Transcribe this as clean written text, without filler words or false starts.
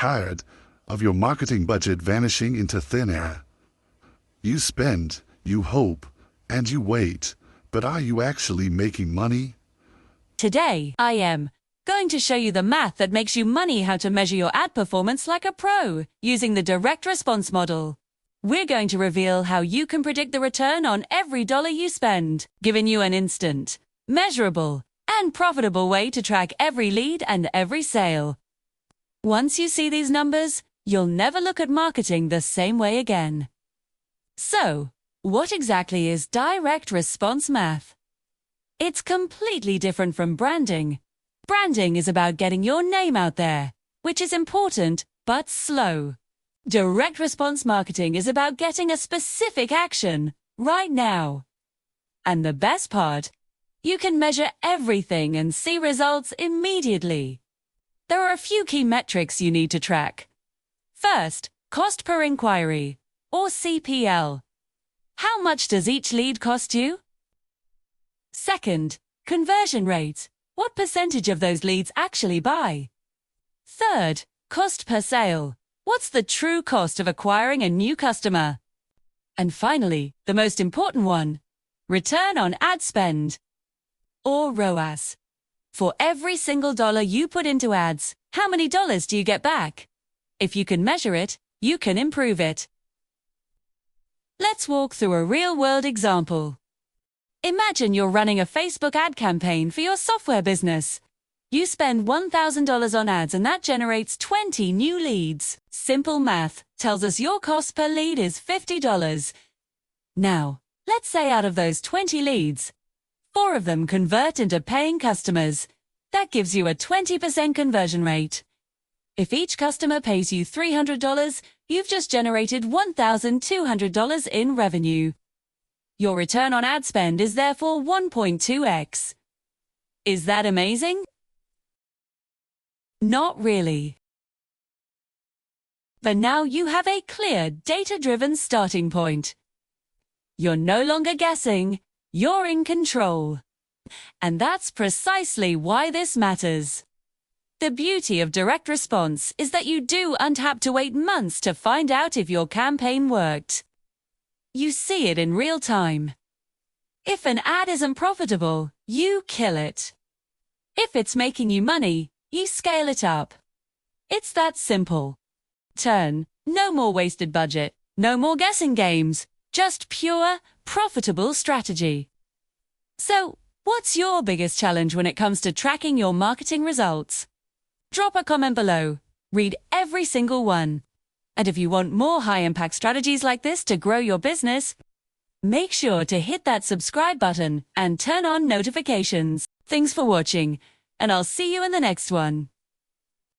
tired of your marketing budget vanishing into thin air? You spend, you hope, and you wait, but are you actually making money? Today, I am going to show you the math that makes you money, how to measure your ad performance like a pro using the direct response model. We're going to reveal how you can predict the return on every dollar you spend, giving you an instant, measurable, and profitable way to track every lead and every sale. Once you see these numbers, you'll never look at marketing the same way again. So, what exactly is direct response math? It's completely different from branding. Branding is about getting your name out there, which is important but slow. Direct response marketing is about getting a specific action right now. And the best part, you can measure everything and see results immediately. There are a few key metrics you need to track. First, cost per inquiry, or CPL. How much does each lead cost you? Second, conversion rate. What percentage of those leads actually buy? Third, cost per sale. What's the true cost of acquiring a new customer? And finally, the most important one, return on ad spend, or ROAS. For every single dollar you put into ads, how many dollars do you get back? If you can measure it, you can improve it. Let's walk through a real-world example. Imagine you're running a Facebook ad campaign for your software business. You spend $1,000 on ads and that generates 20 new leads. Simple math tells us your cost per lead is $50. Now, let's say out of those 20 leads, 4 of them convert into paying customers. That gives you a 20% conversion rate. If each customer pays you $300, you've just generated $1,200 in revenue. Your return on ad spend is therefore 1.2x. Is that amazing? Not really. But now you have a clear, data-driven starting point. You're no longer guessing, you're in control. And that's precisely why this matters. The beauty of direct response is that you don't have to wait months to find out if your campaign worked. You see it in real time. If an ad isn't profitable, you kill it. If it's making you money, you scale it up. It's that simple. No more wasted budget, no more guessing games, just pure, profitable strategy. So, what's your biggest challenge when it comes to tracking your marketing results? Drop a comment below. Read every single one. And if you want more high-impact strategies like this to grow your business, make sure to hit that subscribe button and turn on notifications. Thanks for watching, and I'll see you in the next one.